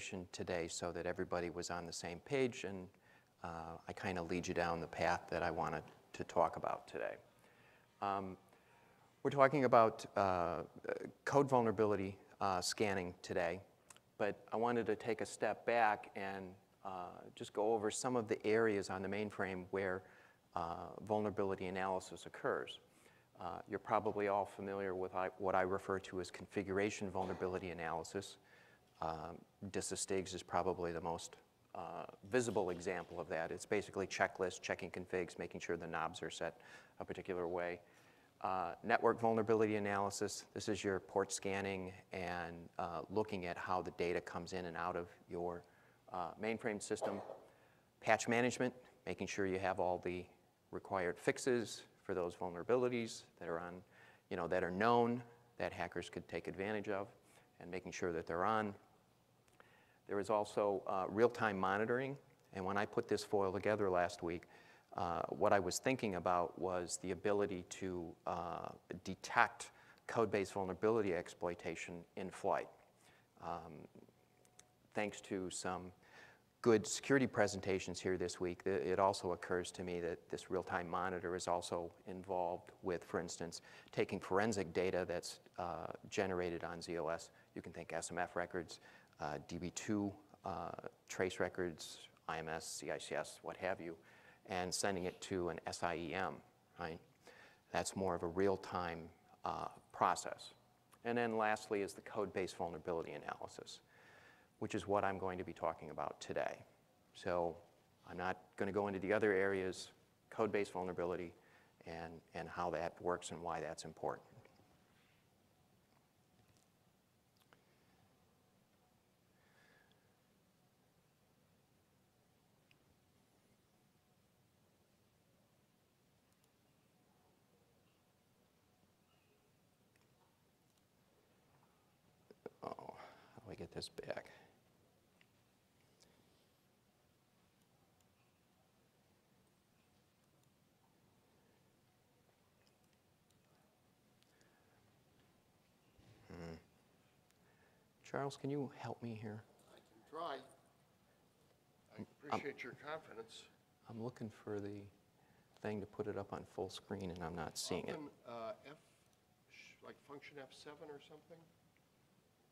information today so that everybody was on the same page, and I kind of lead you down the path that I wanted to talk about today. We're talking about code vulnerability scanning today, but I wanted to take a step back and just go over some of the areas on the mainframe where vulnerability analysis occurs. You're probably all familiar with what I refer to as configuration vulnerability analysis. Disastigs is probably the most visible example of that. It's basically checklists, checking configs, making sure the knobs are set a particular way. Network vulnerability analysis, this is your port scanning and looking at how the data comes in and out of your mainframe system. Patch management, making sure you have all the required fixes for those vulnerabilities that are on, that are known that hackers could take advantage of, and making sure that they're on. There is also real-time monitoring, and when I put this foil together last week, what I was thinking about was the ability to detect code-based vulnerability exploitation in flight. Thanks to some good security presentations here this week, it also occurs to me that this real-time monitor is also involved with, for instance, taking forensic data that's generated on ZOS. You can think SMF records, DB2 trace records, IMS, CICS, what have you, and sending it to an SIEM, right? That's more of a real-time process. And then lastly is the code-based vulnerability analysis, which is what I'm going to be talking about today. So I'm not going to go into the other areas, code-based vulnerability, and how that works and why that's important. Oh, how do I get this back? Charles, can you help me here? I can try. I appreciate your confidence. I'm looking for the thing to put it up on full screen, and I'm not seeing it. Like function F7 or something?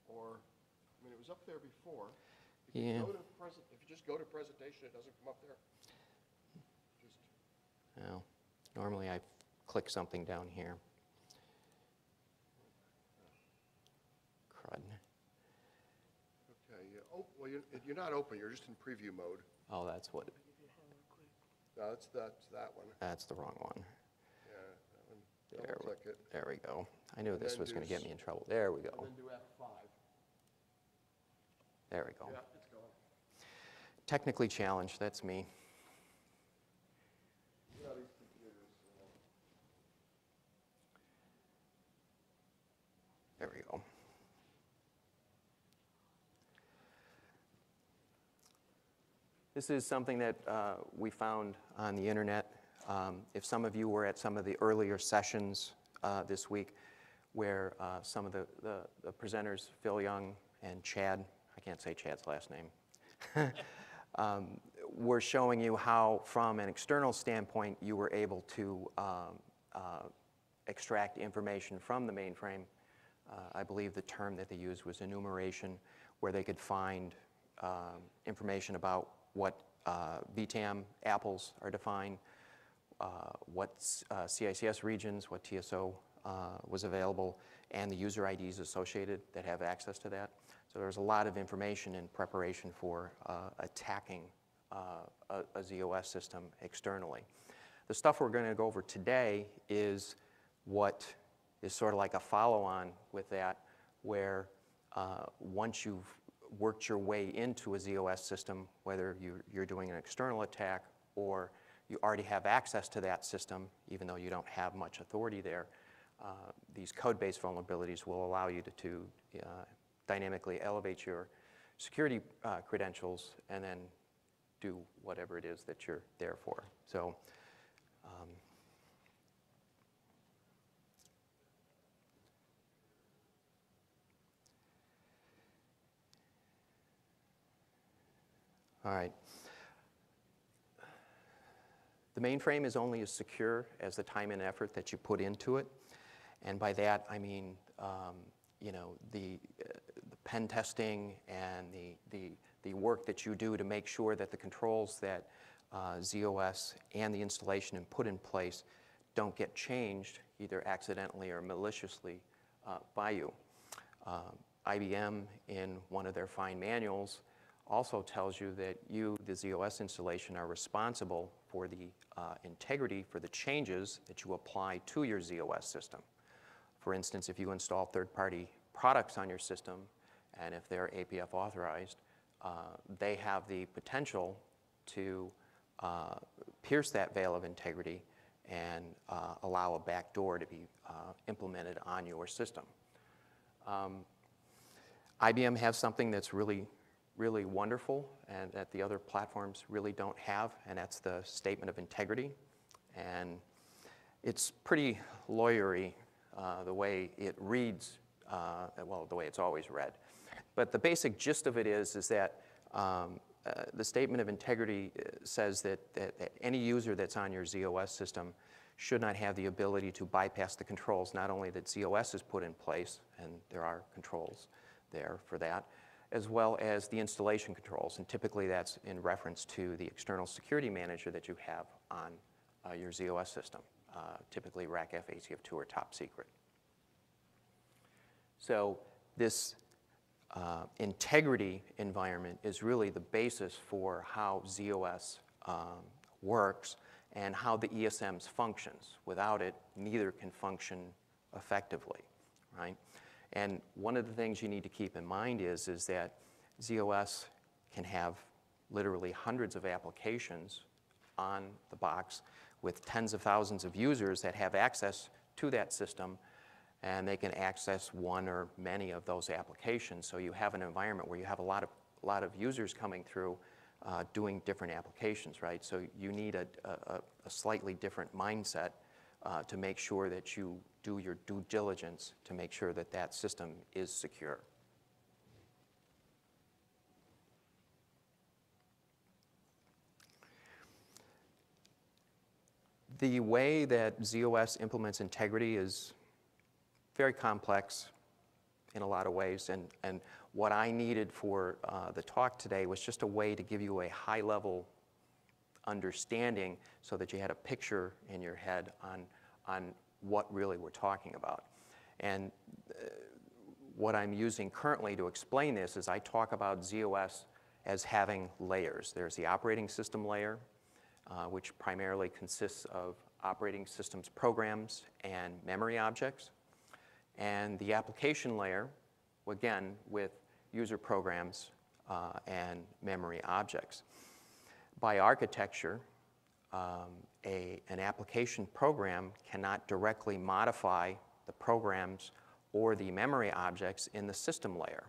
Or, I mean, it was up there before. If Yeah. If you just go to presentation, it doesn't come up there. Well, normally I click something down here. Crud. Okay. Oh, well, you're not open. You're just in preview mode. Oh, that's what. No, that's that one. That's the wrong one. Yeah, that one. Double-click it. There we go. I knew And this then was do going to get me in trouble. There we go. And then do F5. There we go. Yeah, it's going. Technically challenged, that's me. You know, these computers, There we go. This is something that we found on the internet. If some of you were at some of the earlier sessions this week where some of the presenters, Phil Young and Chad, I can't say Chad's last name, were showing you how, from an external standpoint, you were able to extract information from the mainframe. I believe the term that they used was enumeration, where they could find information about what VTAM apples are defined, what CICS regions, what TSO was available, and the user IDs associated that have access to that. So there's a lot of information in preparation for attacking a ZOS system externally. The stuff we're going to go over today is what is sort of like a follow-on with that, where once you've worked your way into a ZOS system, whether you're doing an external attack or you already have access to that system, even though you don't have much authority there, these code-based vulnerabilities will allow you to dynamically elevate your security credentials and then do whatever it is that you're there for. So, All right. The mainframe is only as secure as the time and effort that you put into it. And by that, I mean, you know, the pen testing and the work that you do to make sure that the controls that ZOS and the installation and put in place don't get changed either accidentally or maliciously by you. IBM, in one of their fine manuals, also tells you that you, the ZOS installation, are responsible for the integrity for the changes that you apply to your ZOS system. For instance, if you install third-party products on your system, and if they're APF authorized, they have the potential to pierce that veil of integrity and allow a backdoor to be implemented on your system. IBM has something that's really wonderful and that the other platforms really don't have, and that's the statement of integrity. And it's pretty lawyery the way it reads, well, the way it's always read. But the basic gist of it is that the statement of integrity says that any user that's on your ZOS system should not have the ability to bypass the controls, not only that ZOS has put in place, and there are controls there for that, as well as the installation controls. And typically that's in reference to the external security manager that you have on your ZOS system, typically RACF, ACF2, or top secret. So this integrity environment is really the basis for how ZOS works and how the ESMs functions. Without it, neither can function effectively, right? And one of the things you need to keep in mind is that ZOS can have literally hundreds of applications on the box with tens of thousands of users that have access to that system, and they can access one or many of those applications. So you have an environment where you have a lot of users coming through doing different applications, right? So you need a slightly different mindset to make sure that you do your due diligence to make sure that that system is secure. The way that ZOS implements integrity is very complex in a lot of ways, and what I needed for the talk today was just a way to give you a high-level understanding so that you had a picture in your head on what really we're talking about. And what I'm using currently to explain this is I talk about ZOS as having layers. There's the operating system layer, which primarily consists of operating systems programs and memory objects, and the application layer, again, with user programs and memory objects. By architecture, an application program cannot directly modify the programs or the memory objects in the system layer.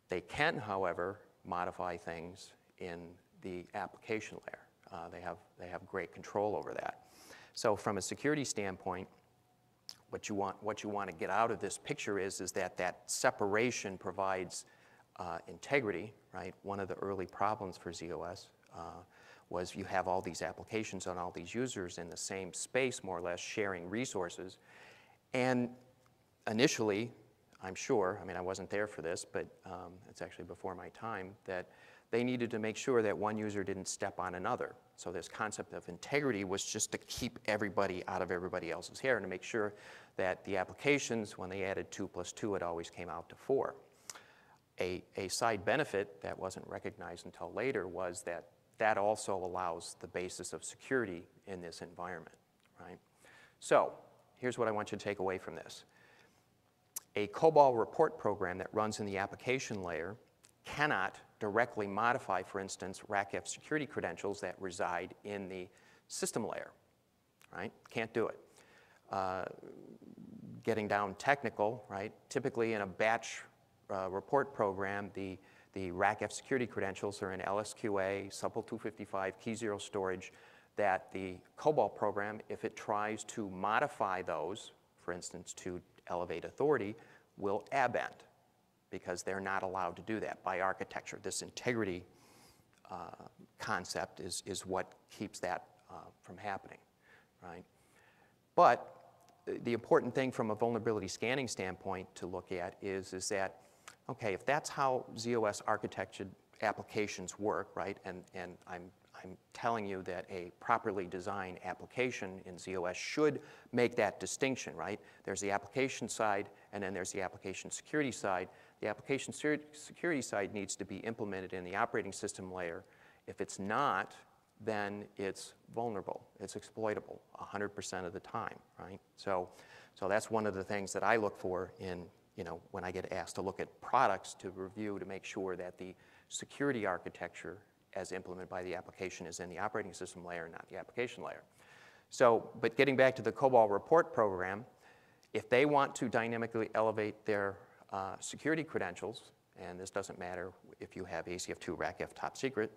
They can, however, modify things in the application layer. They have great control over that. So from a security standpoint, what you want to get out of this picture is that separation provides integrity, right? One of the early problems for ZOS was you have all these applications on all these users in the same space, more or less, sharing resources. And initially, I'm sure, I mean, I wasn't there for this, but it's actually before my time, that they needed to make sure that one user didn't step on another. So this concept of integrity was just to keep everybody out of everybody else's hair and to make sure that the applications, when they added 2 + 2, it always came out to 4. A side benefit that wasn't recognized until later was that also allows the basis of security in this environment, right? So here's what I want you to take away from this. A COBOL report program that runs in the application layer cannot directly modify, for instance, RACF security credentials that reside in the system layer, right? Can't do it. Getting down technical, right? Typically in a batch report program, the RACF security credentials are in LSQA, Supple 255, key 0 storage, that the COBOL program, if it tries to modify those, for instance, to elevate authority, will abend, because they're not allowed to do that by architecture. This integrity concept is what keeps that from happening, right? But the important thing from a vulnerability scanning standpoint to look at is that, okay, if that's how ZOS architectured applications work, right, and I'm telling you that a properly designed application in ZOS should make that distinction, right? There's the application side, and then there's the application security side. The application security side needs to be implemented in the operating system layer. If it's not, then it's vulnerable, it's exploitable 100% of the time, right? So that's one of the things that I look for in, when I get asked to look at products to review to make sure that the security architecture as implemented by the application is in the operating system layer, not the application layer. So, but getting back to the COBOL report program, if they want to dynamically elevate their security credentials, and this doesn't matter if you have ACF2, RACF, top secret,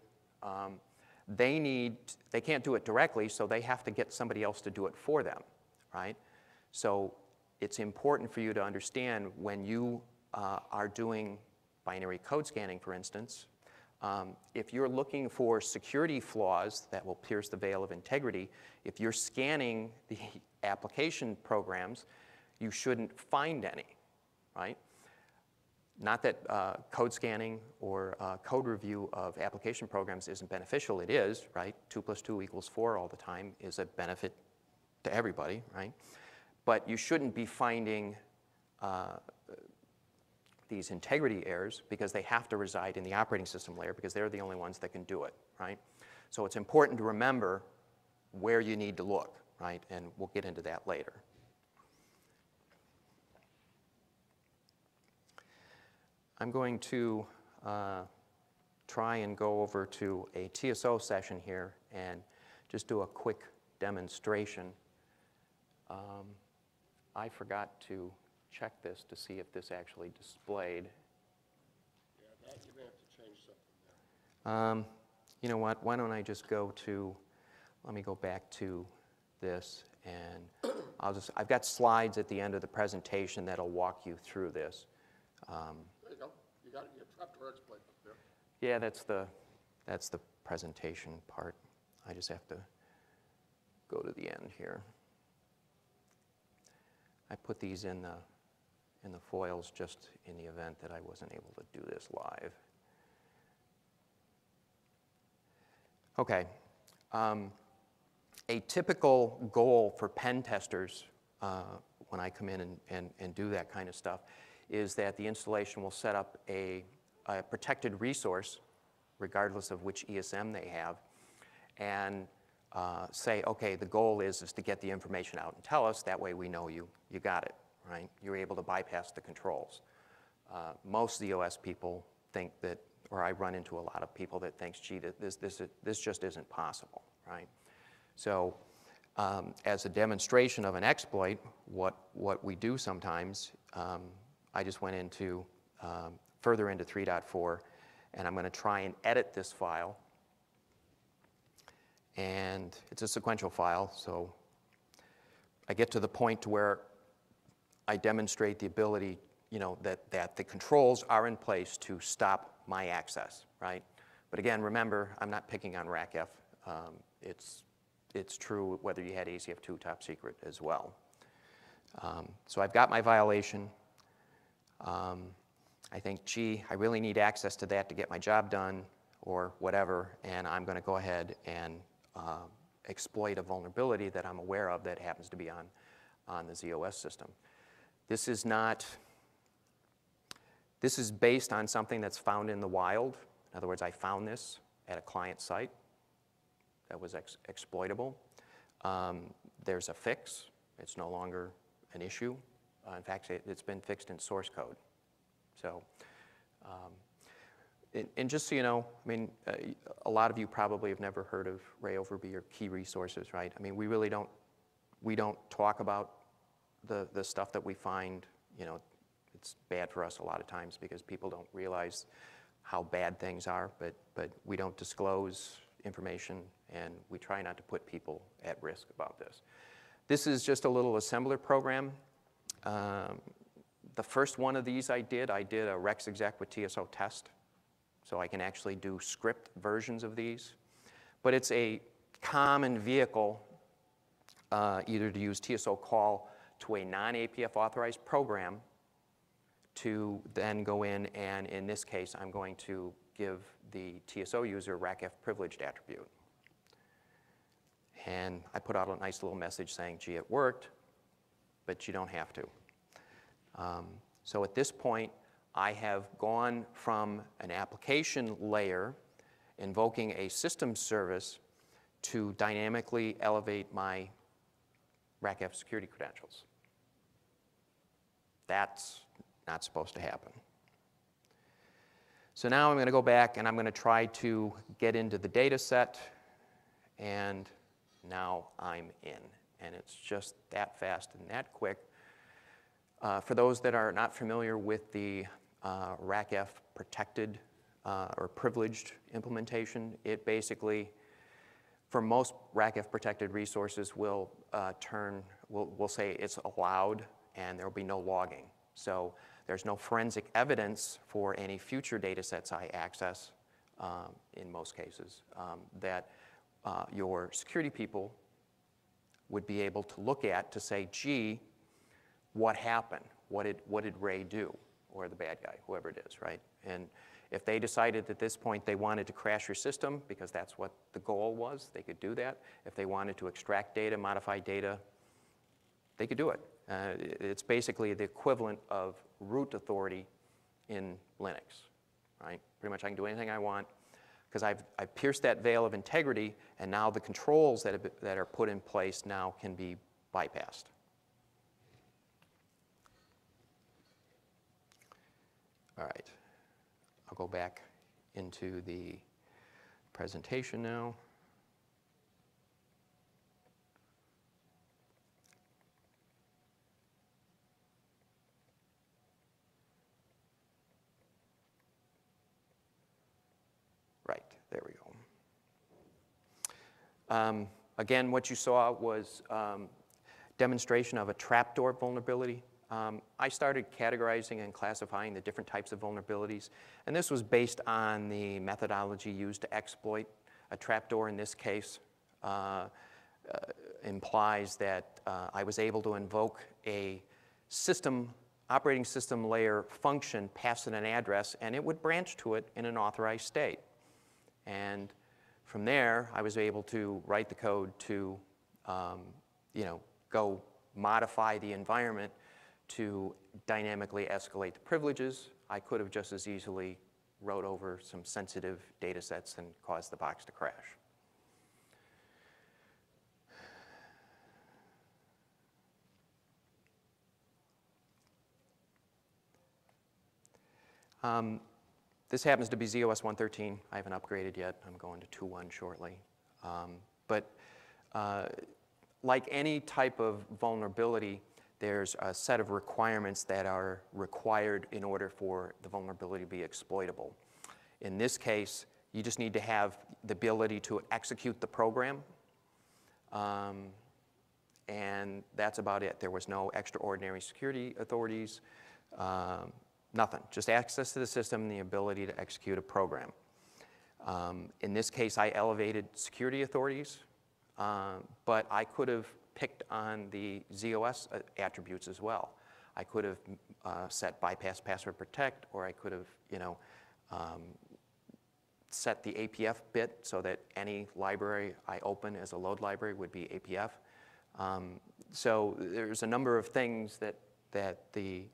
they can't do it directly, so they have to get somebody else to do it for them, right? So it's important for you to understand when you are doing binary code scanning, for instance, if you're looking for security flaws that will pierce the veil of integrity, if you're scanning the application programs, you shouldn't find any, right? Not that code scanning or code review of application programs isn't beneficial. It is, right? 2 + 2 = 4 all the time is a benefit to everybody, right? But you shouldn't be finding these integrity errors because they have to reside in the operating system layer because they're the only ones that can do it, right? So it's important to remember where you need to look, right? And we'll get into that later. I'm going to try and go over to a TSO session here and just do a quick demonstration. I forgot to check this to see if this actually displayed. Yeah, that you may have to change something there. You know what? Why don't I just go to, let me go back to this, and I've got slides at the end of the presentation that'll walk you through this. There you go. You got it. You have to explain up there. Yeah, that's the presentation part. I just have to go to the end here. I put these in the foils just in the event that I wasn't able to do this live. Okay. A typical goal for pen testers when I come in and do that kind of stuff is that the installation will set up a protected resource, regardless of which ESM they have, and say, okay, the goal is to get the information out and tell us. That way we know you got it, right? You're able to bypass the controls. Most ZOS people think that, or I run into a lot of people that thinks, gee, this just isn't possible, right? So as a demonstration of an exploit, what we do sometimes, I just went into further into 3.4, and I'm going to try and edit this file. And it's a sequential file, so I get to the point to where I demonstrate the ability, that the controls are in place to stop my access, right? But again, remember, I'm not picking on RACF. It's true whether you had ACF2 top secret as well. So I've got my violation. I think, gee, I really need access to that to get my job done or whatever, and I'm going to go ahead and exploit a vulnerability that I'm aware of that happens to be on the ZOS system. This is based on something that's found in the wild. In other words, I found this at a client site that was exploitable. There's a fix. It's no longer an issue. In fact, it's been fixed in source code. So, and just so you know, I mean, a lot of you probably have never heard of RAOVRB or key resources, right? I mean, we really don't talk about the stuff that we find. It's bad for us a lot of times because people don't realize how bad things are, but we don't disclose information, and we try not to put people at risk about this. This is just a little assembler program. The first one of these I did a Rex exec with TSO test. so I can actually do script versions of these. But it's a common vehicle either to use TSO call to a non-APF authorized program to then go in this case, I'm going to give the TSO user RACF privileged attribute. And I put out a nice little message saying, gee, it worked, but you don't have to. So at this point, I have gone from an application layer invoking a system service to dynamically elevate my RACF security credentials. That's not supposed to happen. So now I'm going to go back and I'm going to try to get into the data set, and now I'm in. And it's just that fast and that quick. For those that are not familiar with the RACF protected or privileged implementation, it basically, for most RACF protected resources, will say it's allowed and there will be no logging. So there's no forensic evidence for any future data sets I access, in most cases, that your security people would be able to look at to say, gee, what happened? What did Ray do? Or the bad guy, whoever it is, right? And if they decided at this point they wanted to crash your system, because that's what the goal was, they could do that. If they wanted to extract data, modify data, they could do it. It's basically the equivalent of root authority in Linux, right? Pretty much I can do anything I want because I've pierced that veil of integrity, and now the controls that are put in place now can be bypassed. All right, I'll go back into the presentation now. Right, there we go. Again, what you saw was demonstration of a trapdoor vulnerability. I started categorizing and classifying the different types of vulnerabilities, and this was based on the methodology used to exploit. A trapdoor in this case implies that I was able to invoke a operating system layer function, pass it an address, and it would branch to it in an authorized state. And from there, I was able to write the code to go modify the environment to dynamically escalate the privileges. I could have just as easily wrote over some sensitive data sets and caused the box to crash. This happens to be ZOS 113. I haven't upgraded yet. I'm going to 2.1 shortly. Like any type of vulnerability, there's a set of requirements that are required in order for the vulnerability to be exploitable. In this case, you just need to have the ability to execute the program, and that's about it. There was no extraordinary security authorities, nothing. Just access to the system and the ability to execute a program. In this case, I elevated security authorities, but I could have picked on the ZOS attributes as well. I could have set bypass password protect, or I could have, set the APF bit so that any library I open as a load library would be APF. So there's a number of things that the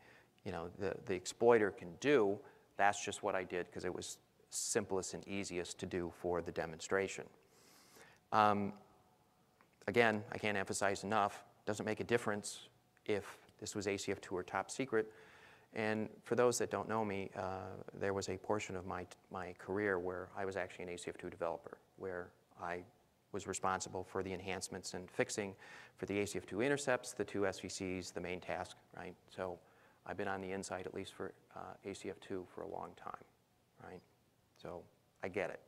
exploiter can do. That's just what I did because it was simplest and easiest to do for the demonstration. Again, I can't emphasize enough, doesn't make a difference if this was ACF2 or top secret. And for those that don't know me, there was a portion of my career where I was actually an ACF2 developer, where I was responsible for the enhancements and fixing for the ACF2 intercepts, the 2 SVCs, the main task, right? So I've been on the inside, at least for ACF2, for a long time, right? So I get it.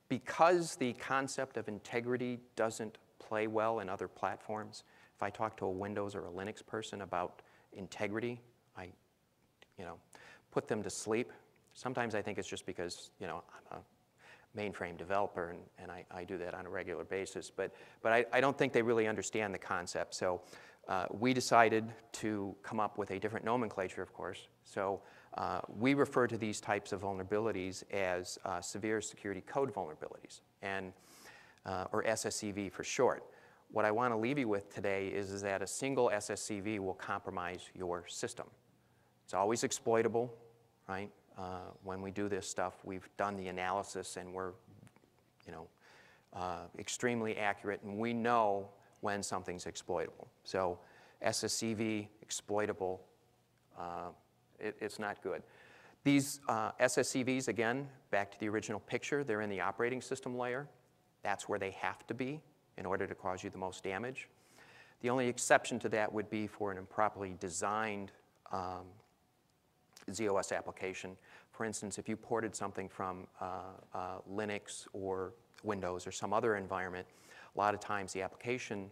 Because the concept of integrity doesn't play well in other platforms, if I talk to a Windows or a Linux person about integrity, I put them to sleep. Sometimes I think it's just because I'm a mainframe developer and I do that on a regular basis. But I don't think they really understand the concept. So we decided to come up with a different nomenclature, of course. So we refer to these types of vulnerabilities as severe security code vulnerabilities, or SSCV for short. What I want to leave you with today is that a single SSCV will compromise your system. It's always exploitable, right? When we do this stuff, we've done the analysis and we're extremely accurate, and we know when something's exploitable. So SSCV, exploitable, it's not good. These SSCVs, again, back to the original picture, they're in the operating system layer. That's where they have to be in order to cause you the most damage. The only exception to that would be for an improperly designed ZOS application. For instance, if you ported something from Linux or Windows or some other environment, a lot of times the application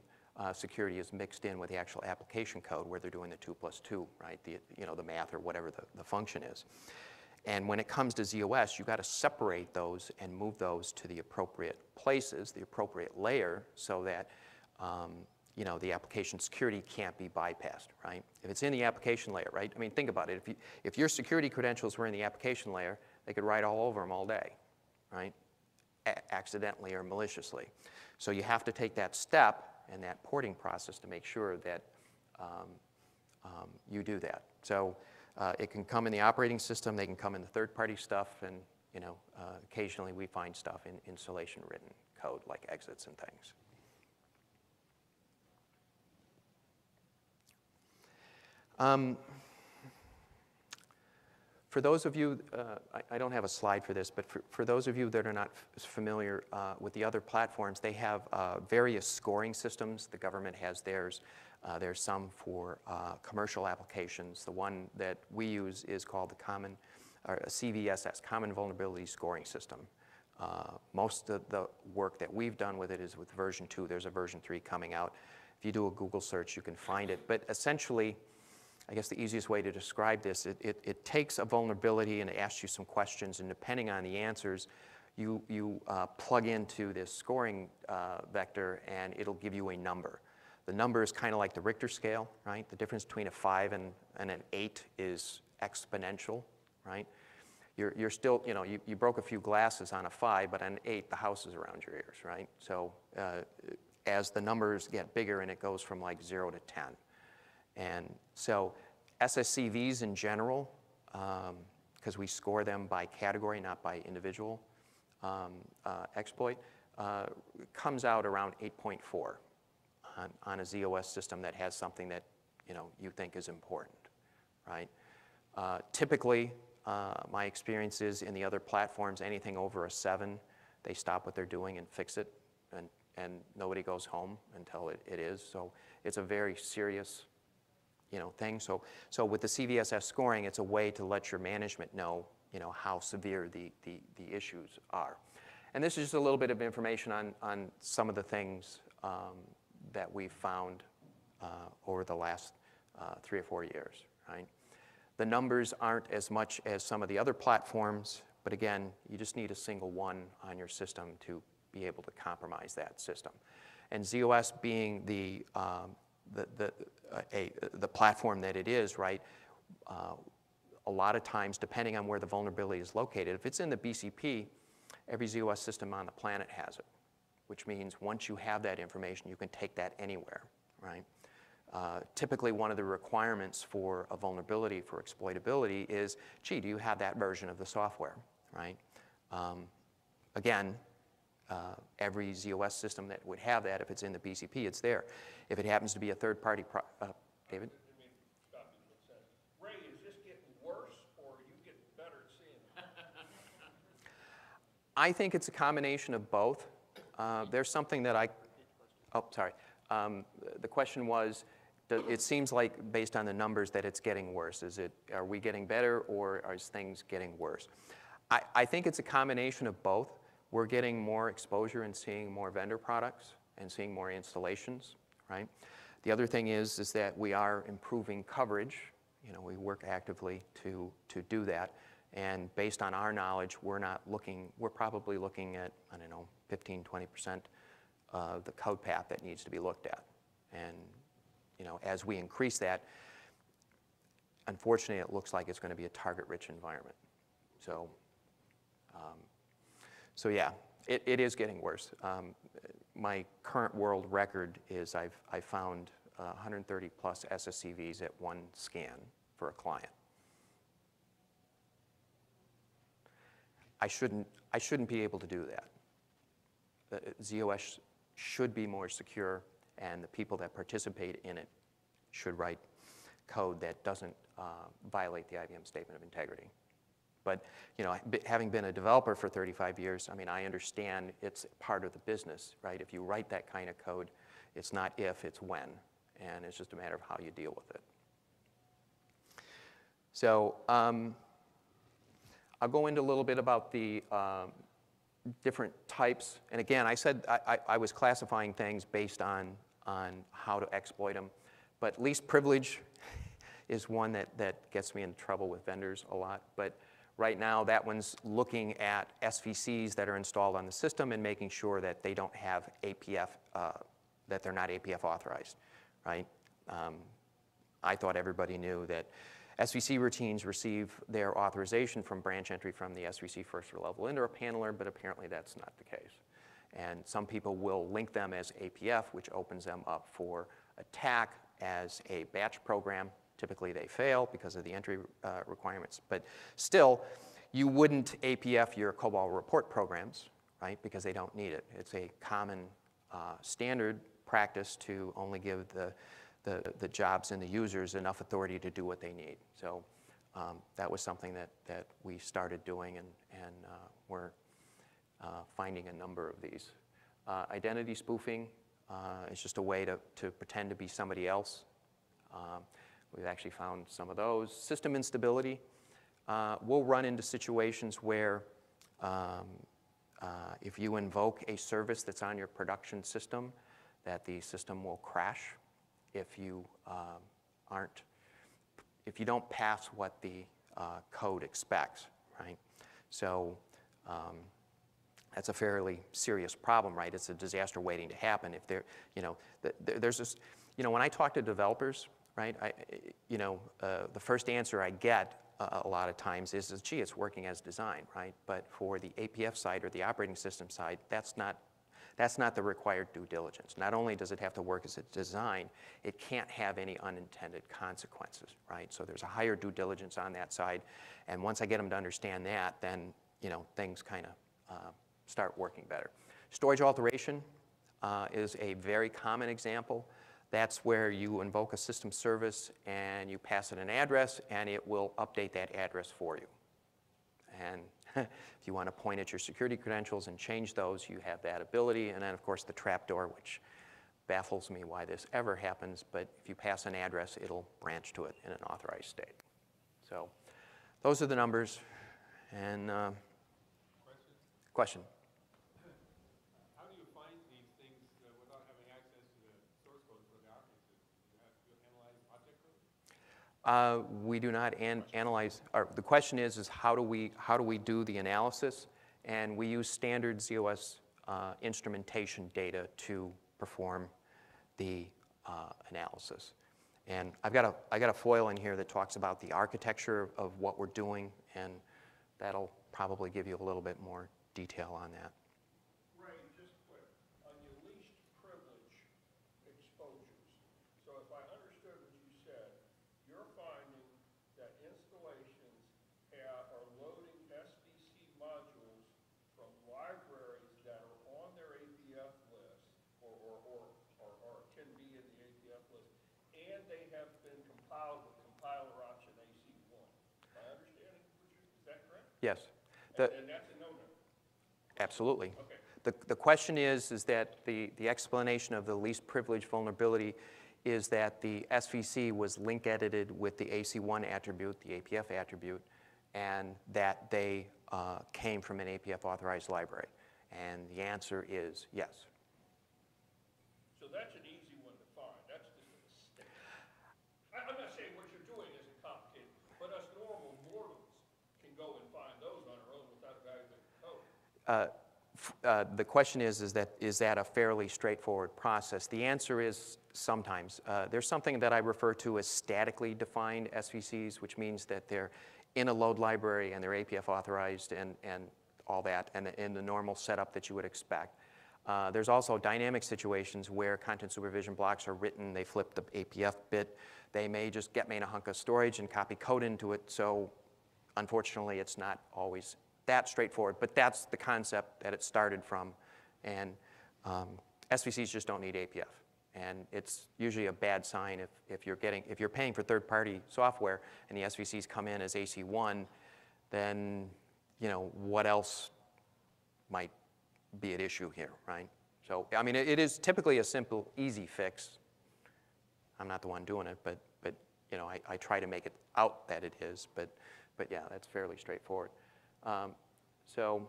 security is mixed in with the actual application code where they're doing the 2+2, right? The math or whatever the function is. And when it comes to ZOS, you've got to separate those and move those to the appropriate places, the appropriate layer, so that the application security can't be bypassed, right? If it's in the application layer, right? I mean, think about it. If your security credentials were in the application layer, they could write all over them all day, right? Accidentally or maliciously. So you have to take that step and that porting process to make sure that you do that. So it can come in the operating system, they can come in the third-party stuff, and occasionally we find stuff in installation-written code like exits and things. For those of you, I don't have a slide for this, but for those of you that are not familiar with the other platforms, they have various scoring systems. The government has theirs. There's some for commercial applications. The one that we use is called the CVSS, Common Vulnerability Scoring System. Most of the work that we've done with it is with version 2. There's a version 3 coming out. If you do a Google search, you can find it. But essentially, I guess the easiest way to describe this, it takes a vulnerability and it asks you some questions, and depending on the answers, you plug into this scoring vector and it'll give you a number. The number is kind of like the Richter scale, right? The difference between a 5 and an 8 is exponential, right? You're still, you broke a few glasses on a 5, but on an 8, the house is around your ears, right? So as the numbers get bigger and it goes from like 0 to 10. And so SSCVs in general, because we score them by category, not by individual exploit, comes out around 8.4 on a ZOS system that has something that you think is important, right? Typically, my experience is in the other platforms, anything over a 7, they stop what they're doing and fix it, and nobody goes home until it is. So it's a very serious thing. So with the CVSS scoring, it's a way to let your management know, how severe the issues are. And this is just a little bit of information on some of the things that we've found over the last 3 or 4 years, right? The numbers aren't as much as some of the other platforms, but again, you just need a single one on your system to be able to compromise that system. And ZOS being the platform that it is, right, a lot of times, depending on where the vulnerability is located, if it's in the BCP, every ZOS system on the planet has it, which means once you have that information, you can take that anywhere, right? Typically, one of the requirements for a vulnerability for exploitability is, gee, do you have that version of the software, right? Again, every ZOS system that would have that, if it's in the BCP, it's there. If it happens to be a third-party, David? Ray, is this getting worse, or are you getting better at seeing it? I think it's a combination of both. There's something that the question was, it seems like, based on the numbers, that it's getting worse. Are we getting better, or are things getting worse? I think it's a combination of both. we're getting more exposure and seeing more vendor products and seeing more installations, right? The other thing is that we are improving coverage. You know, we work actively to do that. And based on our knowledge, we're probably looking at, I don't know, 15, 20% of the code path that needs to be looked at. And, you know, as we increase that, unfortunately, it looks like it's going to be a target-rich environment. So, so yeah, it is getting worse. My current world record is I've found 130 plus SSCVs at one scan for a client. I shouldn't be able to do that. ZOS should be more secure, and the people that participate in it should write code that doesn't violate the IBM Statement of Integrity. But, you know, having been a developer for 35 years, I mean, I understand it's part of the business, right? If you write that kind of code, it's not if, it's when, and it's just a matter of how you deal with it. So I'll go into a little bit about the different types. And again, I said I was classifying things based on how to exploit them. But least privilege is one that gets me in trouble with vendors a lot. But right now, that one's looking at SVCs that are installed on the system and making sure that they don't have APF, that they're not APF authorized, right? I thought everybody knew that SVC routines receive their authorization from branch entry from the SVC first level interpaneler, but apparently that's not the case. And some people will link them as APF, which opens them up for attack as a batch program. Typically they fail because of the entry requirements, but still, you wouldn't APF your COBOL report programs, right, because they don't need it. It's a common standard practice to only give the jobs and the users enough authority to do what they need. So that was something that we started doing, and we're finding a number of these. Identity spoofing is just a way to pretend to be somebody else. We've actually found some of those. System instability. We'll run into situations where if you invoke a service that's on your production system, that the system will crash if you don't pass what the code expects, right? So that's a fairly serious problem, right? It's a disaster waiting to happen. If there, you know, there's this, you know, when I talk to developers, right, the first answer I get a lot of times is, gee, it's working as designed, right? But for the APF side or the operating system side, that's not the required due diligence. Not only does it have to work as it's designed, it can't have any unintended consequences, right? So there's a higher due diligence on that side, and once I get them to understand that, then, you know, things kind of start working better. Storage alteration is a very common example. That's where you invoke a system service and you pass it an address, and it will update that address for you. And if you want to point at your security credentials and change those, you have that ability. And then, of course, the trapdoor, which baffles me why this ever happens, but if you pass an address, it'll branch to it in an authorized state. So those are the numbers. And question? How do you find these things without having access to the source code for the operating system? Do you have to analyze object code? We do not analyze. The question is how do we do the analysis? And we use standard ZOS instrumentation data to perform the analysis. And I got a foil in here that talks about the architecture of what we're doing, and that'll probably give you a little bit more detail on that. Ray, just quick, on your least privilege exposures. So if I understood what you said, you're finding that installations are loading SVC modules from libraries that are on their APF list or can be in the APF list, and they have been compiled with compiler option AC1. Am I understanding? Is that correct? Yes. And that's a no-no. Absolutely. Okay. The question is that the explanation of the least privileged vulnerability is that the SVC was link edited with the AC1 attribute, the APF attribute, and that they came from an APF authorized library. And the answer is yes. So that's an easy one to find. That's just a mistake. I'm not saying what you're doing isn't complicated, but us normal mortals can go and find those on our own without evaluating the code. The question is that a fairly straightforward process? The answer is sometimes. There's something that I refer to as statically defined SVCs, which means that they're in a load library and they're APF authorized and all that, and in the normal setup that you would expect. There's also dynamic situations where content supervision blocks are written, they flip the APF bit, they may just get me in a hunk of storage and copy code into it, so unfortunately it's not always that straightforward, but that's the concept that it started from, and SVCs just don't need APF, and it's usually a bad sign if you're paying for third-party software and the SVCs come in as AC1, then what else might be at issue here, right? So I mean, it is typically a simple, easy fix. I'm not the one doing it, but I try to make it out that it is, but yeah, that's fairly straightforward. So,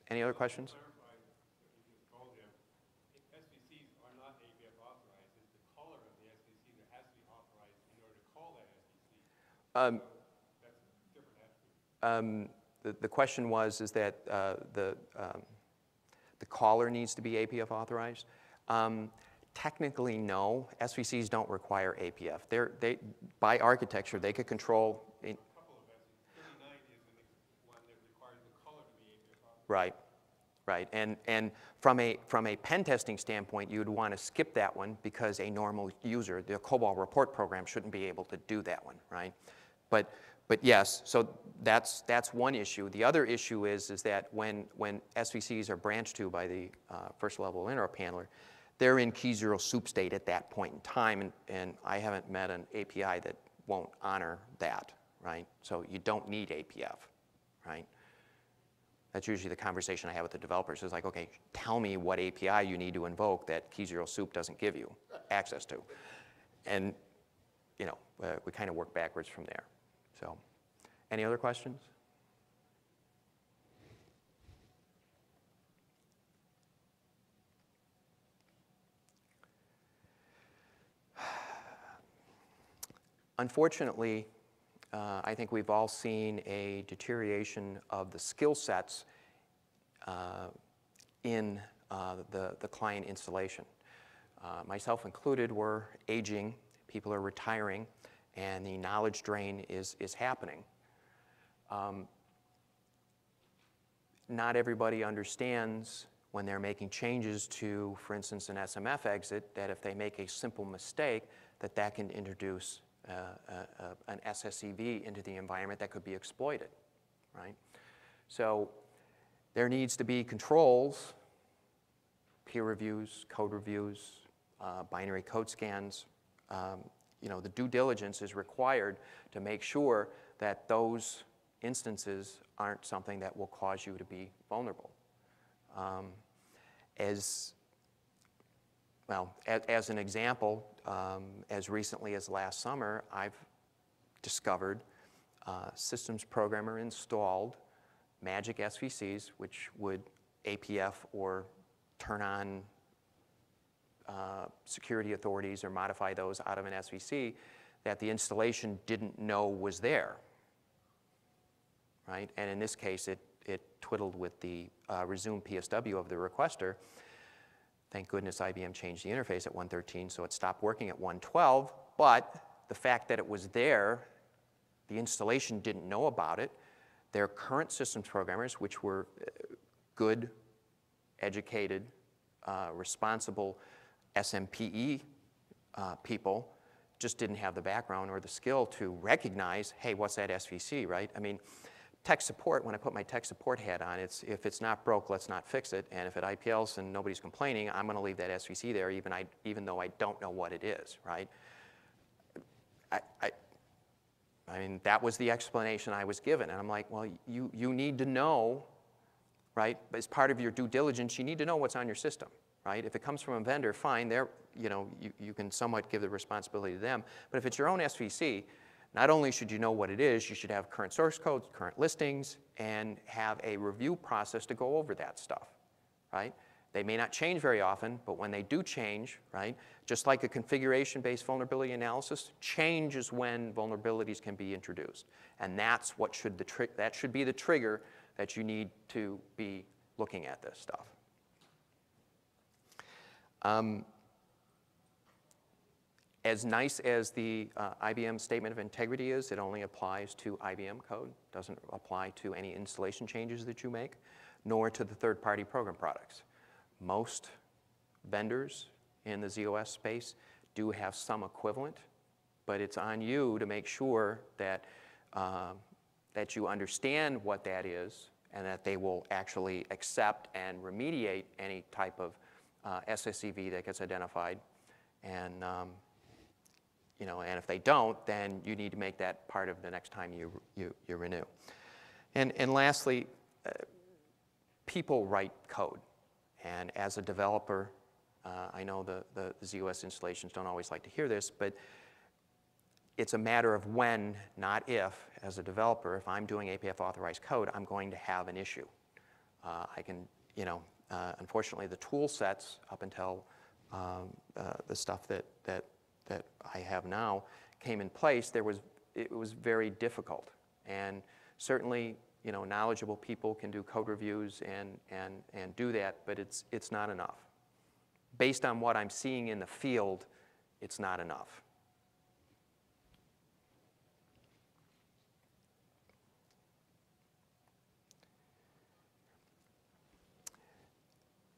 any other questions? To clarify what you just told him, SVCs are not APF authorized. It's the caller of the SVC that has to be authorized in order to call that SVC. So that's a different attribute. The question is that the caller needs to be APF authorized. Technically, no. SVCs don't require APF. By architecture, they could control. A couple of SVCs. 39 is the one that requires the caller to be APF authorized. Right. And from a pen testing standpoint, you'd want to skip that one because a normal user, the COBOL report program, shouldn't be able to do that one, right? But yes, so that's one issue. The other issue is that when SVCs are branched to by the first level interrupt handler, they're in key zero soup state at that point in time, and I haven't met an API that won't honor that, right? So you don't need APF, right? That's usually the conversation I have with the developers. It's like, okay, tell me what API you need to invoke that key zero soup doesn't give you access to. And we kind of work backwards from there. So, any other questions? Unfortunately, I think we've all seen a deterioration of the skill sets in the client installation. Myself included, we're aging, people are retiring, and the knowledge drain is happening. Not everybody understands when they're making changes to, for instance, an SMF exit, that if they make a simple mistake, that can introduce an SSEV into the environment that could be exploited, right? So there needs to be controls, peer reviews, code reviews, binary code scans. The due diligence is required to make sure that those instances aren't something that will cause you to be vulnerable. As an example, as recently as last summer, I've discovered systems programmer installed magic SVCs, which would APF or turn on security authorities or modify those out of an SVC that the installation didn't know was there, right? And in this case, it twiddled with the resume PSW of the requester. Thank goodness IBM changed the interface at 1.13, so it stopped working at 1.12, but the fact that it was there, the installation didn't know about it. Their current systems programmers, which were good, educated, responsible SMPE people, just didn't have the background or the skill to recognize, hey, what's that SVC, right? I mean, tech support, when I put my tech support hat on, if it's not broke, let's not fix it. And if it IPLs and nobody's complaining, I'm going to leave that SVC there even though I don't know what it is, right? I mean, that was the explanation I was given. And I'm like, well, you need to know, right? As part of your due diligence, you need to know what's on your system, right? If it comes from a vendor, fine, you can somewhat give the responsibility to them. But if it's your own SVC, Not only should you know what it is, you should have current source codes, current listings, and have a review process to go over that stuff, right? They may not change very often, but when they do change, right, just like a configuration-based vulnerability analysis, change is when vulnerabilities can be introduced. And that's what that should be the trigger that you need to be looking at this stuff. As nice as the IBM Statement of Integrity is, it only applies to IBM code, doesn't apply to any installation changes that you make, nor to the third-party program products. Most vendors in the ZOS space do have some equivalent, but it's on you to make sure that, that you understand what that is and that they will actually accept and remediate any type of SSEV that gets identified. And you know, and if they don't, then you need to make that part of the next time you renew. And lastly, people write code. And as a developer, I know the ZOS installations don't always like to hear this, but it's a matter of when, not if, as a developer, if I'm doing APF authorized code, I'm going to have an issue. I can, you know, unfortunately the tool sets up until the stuff that I have now came in place, it was very difficult. And certainly, you know, knowledgeable people can do code reviews and do that, but it's not enough. Based on what I'm seeing in the field, it's not enough.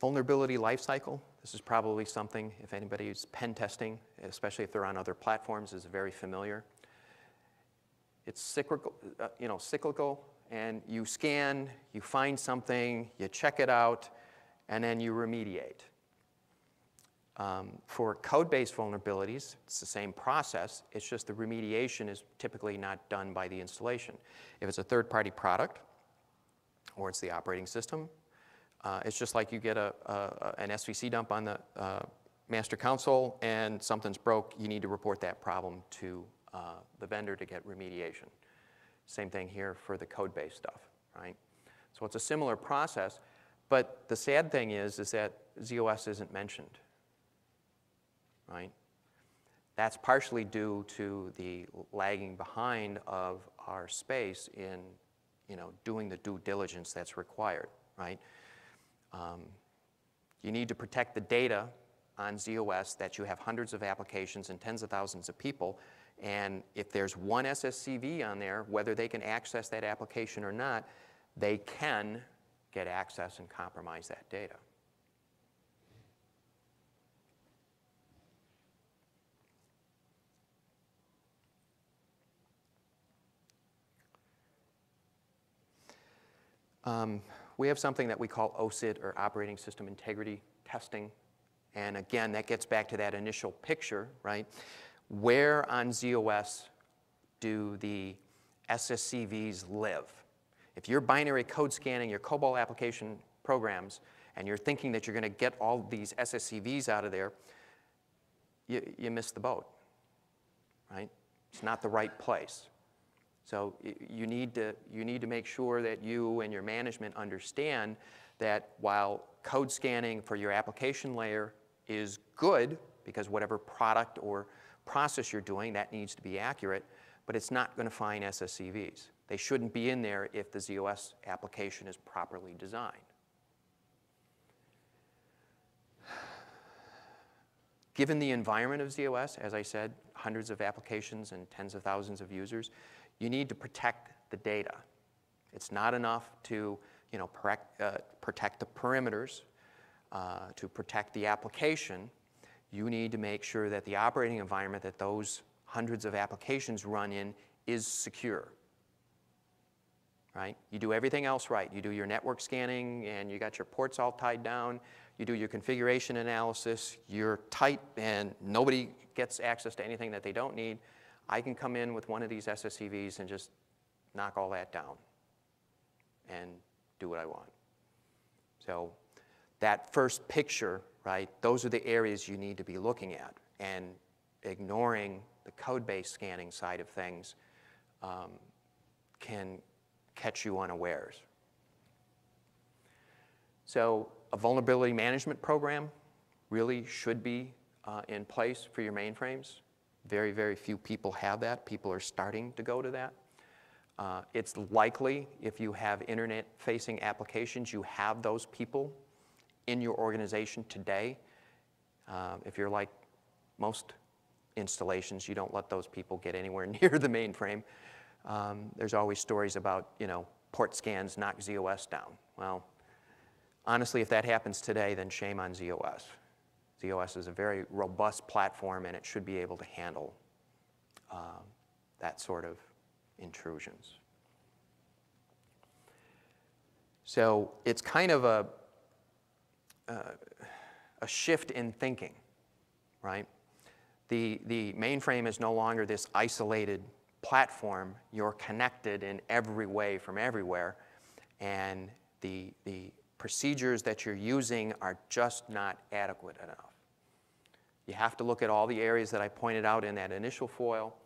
Vulnerability lifecycle. This is probably something, if anybody is pen testing, especially if they're on other platforms, is very familiar. It's cyclical, cyclical, and you scan, you find something, you check it out, and then you remediate. For code-based vulnerabilities, it's the same process. It's just the remediation is typically not done by the installation. If it's a third-party product, or it's the operating system, it's just like you get an SVC dump on the master console and something's broke, you need to report that problem to the vendor to get remediation. Same thing here for the code-based stuff, right? So it's a similar process, but the sad thing is that ZOS isn't mentioned, right? That's partially due to the lagging behind of our space in, you know, doing the due diligence that's required, right? You need to protect the data on ZOS that you have hundreds of applications and tens of thousands of people, and if there's one SSCV on there, whether they can access that application or not, they can get access and compromise that data. We have something that we call OSINT, or Operating System Integrity Testing. And again, that gets back to that initial picture, right? Where on ZOS do the SSCVs live? If you're binary code scanning your COBOL application programs and you're thinking that you're going to get all these SSCVs out of there, you miss the boat, right? It's not the right place. So you need to make sure that you and your management understand that while code scanning for your application layer is good, because whatever product or process you're doing, that needs to be accurate, but it's not going to find SSCVs. They shouldn't be in there if the ZOS application is properly designed. Given the environment of ZOS, as I said, hundreds of applications and tens of thousands of users, you need to protect the data. It's not enough to, you know, protect the perimeters, to protect the application. You need to make sure that the operating environment that those hundreds of applications run in is secure, right? You do everything else right. You do your network scanning and you got your ports all tied down. You do your configuration analysis. You're tight and nobody gets access to anything that they don't need. I can come in with one of these SSCVs and just knock all that down and do what I want. So that first picture, right, those are the areas you need to be looking at, and ignoring the code-based scanning side of things can catch you unawares. So a vulnerability management program really should be in place for your mainframes. Very, very few people have that. People are starting to go to that. It's likely if you have internet-facing applications, you have those people in your organization today. If you're like most installations, you don't let those people get anywhere near the mainframe. There's always stories about, port scans knock ZOS down. Well, honestly, if that happens today, then shame on ZOS. ZOS is a very robust platform, and it should be able to handle that sort of intrusions. So it's kind of a shift in thinking, right? The mainframe is no longer this isolated platform. You're connected in every way from everywhere, and the procedures that you're using are just not adequate enough. You have to look at all the areas that I pointed out in that initial foil,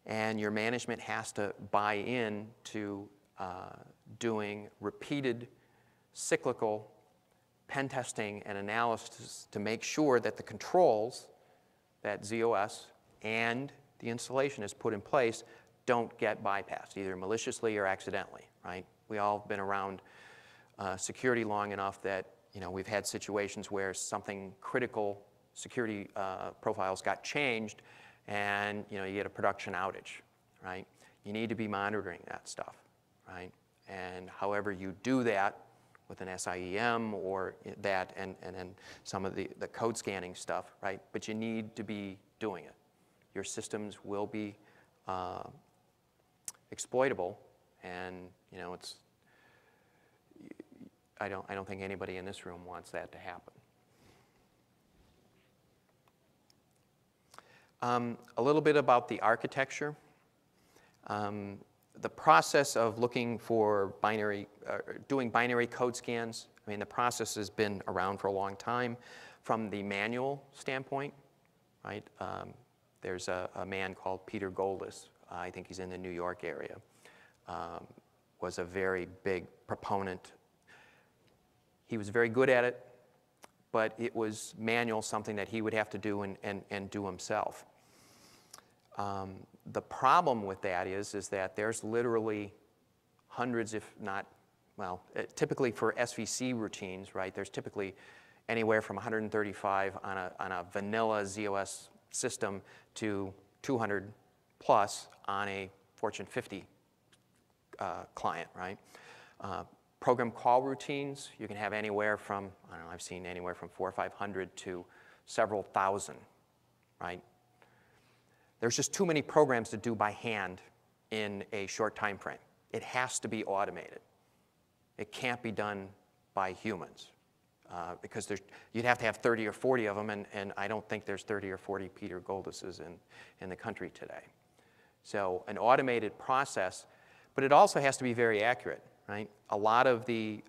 and your management has to buy in to doing repeated cyclical pen testing and analysis to make sure that the controls that ZOS and the installation has put in place don't get bypassed, either maliciously or accidentally, right? We all have been around security long enough that we've had situations where something critical security profiles got changed, and you get a production outage, right? You need to be monitoring that stuff, right? And however you do that with an SIEM or that and some of the code scanning stuff, right? But you need to be doing it. Your systems will be exploitable, and it's. I don't think anybody in this room wants that to happen. A little bit about the architecture. The process of looking for doing binary code scans, I mean, the process has been around for a long time. From the manual standpoint, right? There's a man called Peter Goldis. I think he's in the New York area. Was a very big proponent. He was very good at it, but it was manual, something that he would have to do and do himself. The problem with that is that there's literally hundreds, if not, well, typically for SVC routines, right, there's typically anywhere from 135 on a vanilla ZOS system to 200 plus on a Fortune 50 client, right? Program call routines, you can have anywhere from, I don't know, I've seen anywhere from 400 or 500 to several thousand, right? There's just too many programs to do by hand in a short time frame. It has to be automated. It can't be done by humans because you'd have to have 30 or 40 of them, and I don't think there's 30 or 40 Peter Goldises in the country today. So an automated process, but it also has to be very accurate, right? A lot of the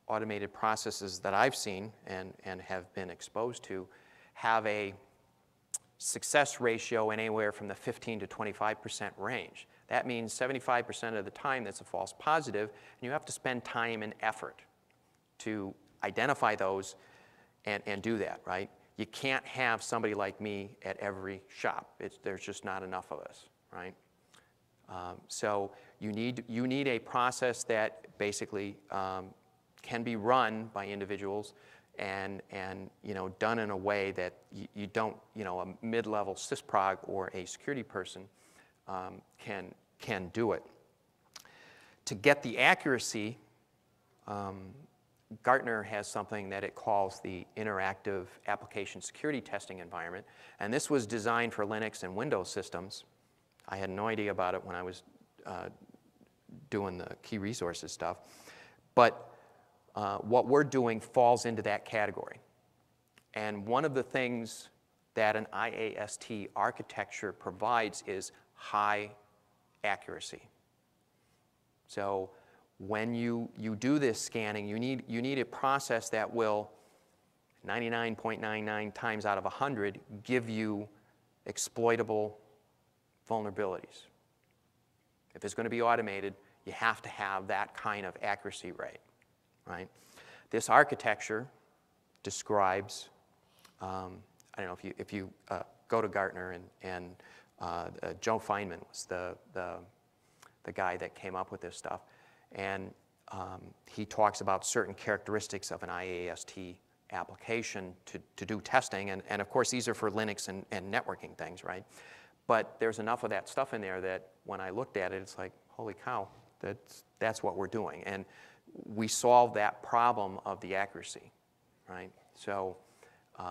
automated processes that I've seen and have been exposed to have a success ratio anywhere from the 15 to 25% range. That means 75% of the time that's a false positive, and you have to spend time and effort to identify those and do that, right? You can't have somebody like me at every shop. There's just not enough of us, right? So you need a process that basically can be run by individuals and done in a way that you don't, a mid-level sysprog or a security person can do it. To get the accuracy, Gartner has something that it calls the Interactive Application Security Testing Environment, and this was designed for Linux and Windows systems. I had no idea about it when I was doing the key resources stuff, but what we're doing falls into that category. And one of the things that an IAST architecture provides is high accuracy. So when you do this scanning, you need a process that will 99.99 times out of 100 give you exploitable vulnerabilities. If it's going to be automated, you have to have that kind of accuracy rate, right? This architecture describes, I don't know if you go to Gartner, and Joe Feynman was the guy that came up with this stuff, and he talks about certain characteristics of an IAST application to do testing, and of course these are for Linux and networking things, right? But there's enough of that stuff in there that when I looked at it, it's like, holy cow, that's what we're doing. And we solved that problem of the accuracy, right? So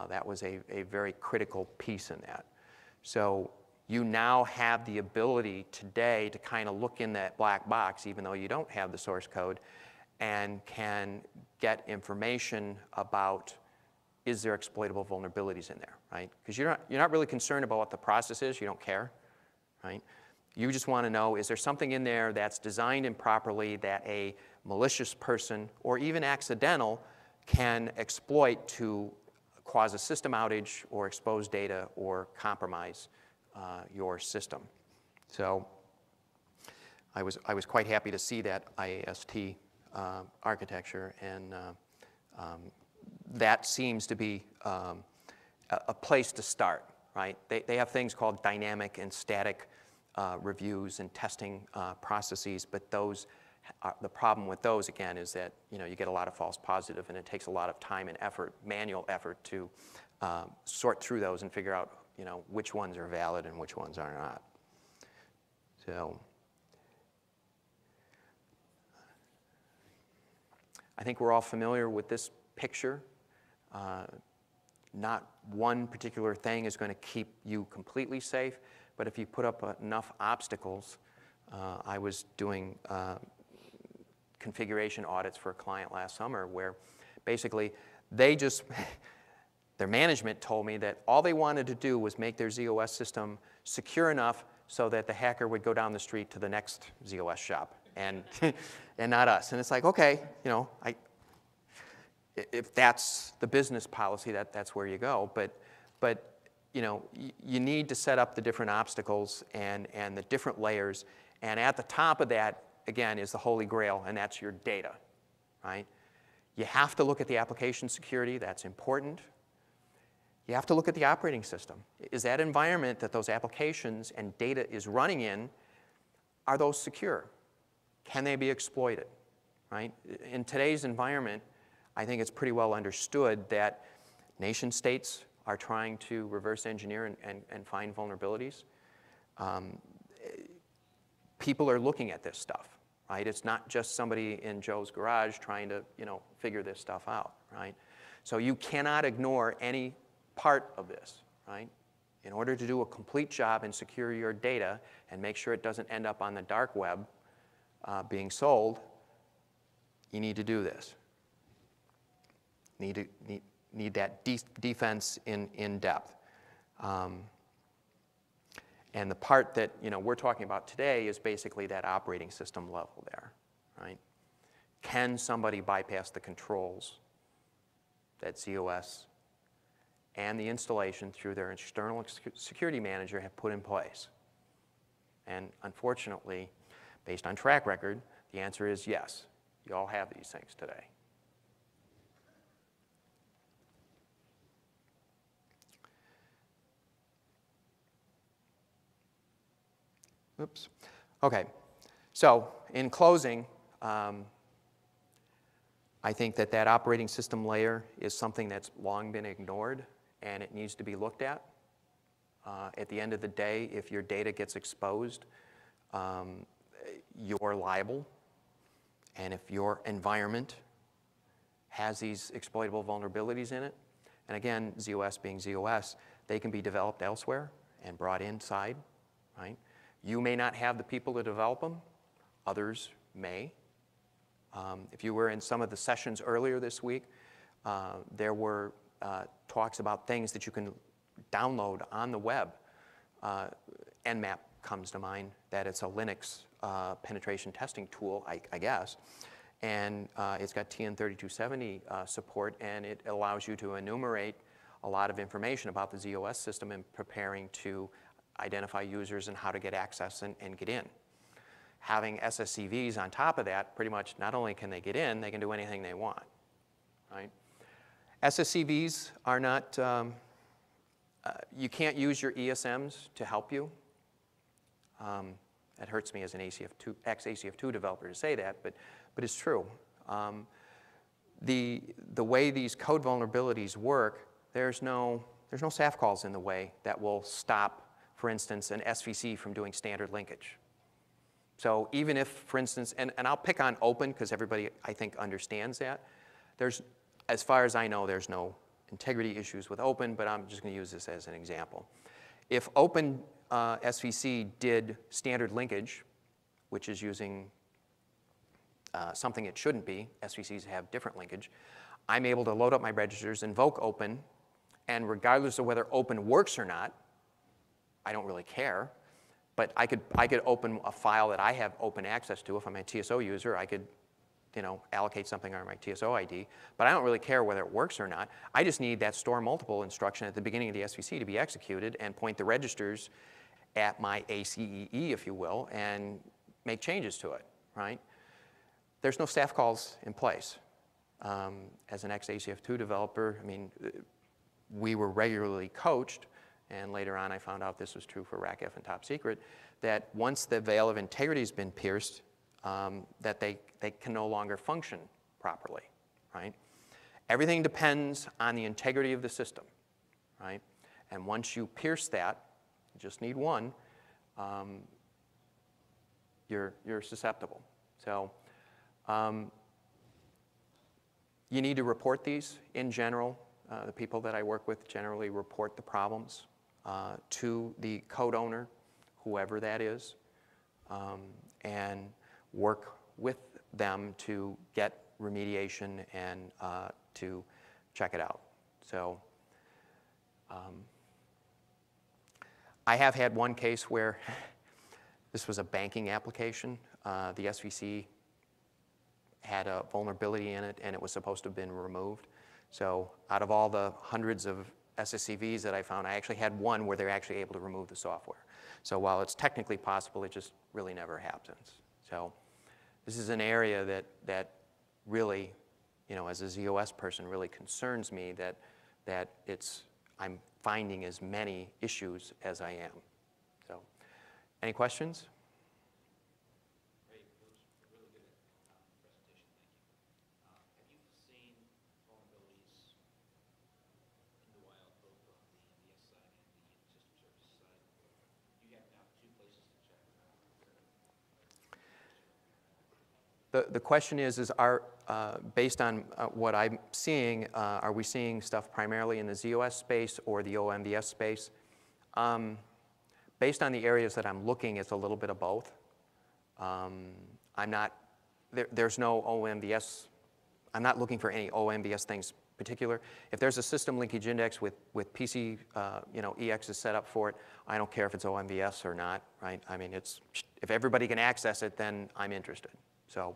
that was a very critical piece in that. So you now have the ability today to kind of look in that black box, even though you don't have the source code, and can get information about, is there exploitable vulnerabilities in there, right? Because you're not really concerned about what the process is. You don't care, right? You just want to know, is there something in there that's designed improperly that a malicious person, or even accidental, can exploit to cause a system outage or expose data or compromise your system. So I was quite happy to see that IAST architecture, and that seems to be a place to start, right? They have things called dynamic and static reviews and testing processes, but those the problem with those, again, is that you get a lot of false positive, and it takes a lot of time and effort, manual effort, to sort through those and figure out which ones are valid and which ones are not. So I think we're all familiar with this picture. Not one particular thing is going to keep you completely safe, but if you put up enough obstacles, I was doing configuration audits for a client last summer where basically their management told me that all they wanted to do was make their ZOS system secure enough so that the hacker would go down the street to the next ZOS shop and not us. And it's like, okay, if that's the business policy, that's where you go. But you need to set up the different obstacles and the different layers. And at the top of that, again, is the holy grail, and that's your data, right? You have to look at the application security. That's important. You have to look at the operating system. Is that environment that those applications and data is running in, are those secure? Can they be exploited, right? In today's environment, I think it's pretty well understood that nation states are trying to reverse engineer and find vulnerabilities. People are looking at this stuff, right? It's not just somebody in Joe's garage trying to, figure this stuff out, right? So you cannot ignore any part of this, right? In order to do a complete job and secure your data and make sure it doesn't end up on the dark web being sold, you need to do this. Need that defense in depth. And the part that we're talking about today is basically that operating system level there, right? Can somebody bypass the controls that ZOS and the installation through their external security manager have put in place? And unfortunately, based on track record, the answer is yes. You all have these things today. Oops. Okay. So in closing, I think that operating system layer is something that's long been ignored, and it needs to be looked at. At the end of the day, if your data gets exposed, you're liable. And if your environment has these exploitable vulnerabilities in it, and again, ZOS being ZOS, they can be developed elsewhere and brought inside, right? You may not have the people to develop them. Others may. If you were in some of the sessions earlier this week, there were talks about things that you can download on the web. Nmap comes to mind, that it's a Linux penetration testing tool, I guess. And it's got TN3270 support, and it allows you to enumerate a lot of information about the ZOS system and preparing to identify users and how to get access and get in. having SSCVs on top of that, pretty much not only can they get in, they can do anything they want, right? SSCVs are not, you can't use your ESMs to help you. That hurts me as an ex-ACF2 developer to say that, but it's true. The way these code vulnerabilities work, there's no SAF calls in the way that will stop, for instance, an SVC from doing standard linkage. So even if, for instance, and I'll pick on open because everybody, I think, understands that. As far as I know, there's no integrity issues with open, but I'm just going to use this as an example. If open SVC did standard linkage, which is using something it shouldn't be, SVCs have different linkage, I'm able to load up my registers, invoke open, and regardless of whether open works or not, I don't really care, but I could open a file that I have open access to. If I'm a TSO user, I could allocate something on my TSO ID, but I don't really care whether it works or not. I just need that store multiple instruction at the beginning of the SVC to be executed and point the registers at my ACEE, if you will, and make changes to it, right? There's no staff calls in place. As an ex-ACF2 developer, I mean, we were regularly coached, and later on I found out this was true for RACF and Top Secret, that once the veil of integrity has been pierced, that they can no longer function properly, right? Everything depends on the integrity of the system, right? And once you pierce that, you just need one, you're susceptible. So you need to report these in general. The people that I work with generally report the problems to the code owner, whoever that is, and work with them to get remediation and to check it out. So I have had one case where this was a banking application. The SVC had a vulnerability in it, and it was supposed to have been removed. So out of all the hundreds of SSCVs that I found, I actually had one where they're actually able to remove the software. So while it's technically possible, it just really never happens. So this is an area that really, as a ZOS person, really concerns me that I'm finding as many issues as I am. So, any questions? Great, it was a really good presentation, thank you. Have you seen vulnerabilities in the wild, both on the MDS side and the system services side? You have now 2 places to check. The question is based on what I'm seeing, are we seeing stuff primarily in the ZOS space or the OMVS space? Based on the areas that I'm looking, it's a little bit of both. There's no OMVS. I'm not looking for any OMVS things particular. If there's a system linkage index with PC, EX is set up for it, I don't care if it's OMVS or not, right? I mean, if everybody can access it, then I'm interested. So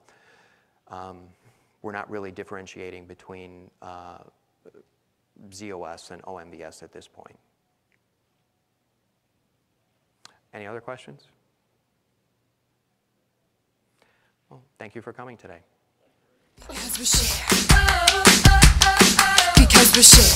we're not really differentiating between ZOS and OMVS at this point. Any other questions? Well, thank you for coming today. Because we share. Because we share.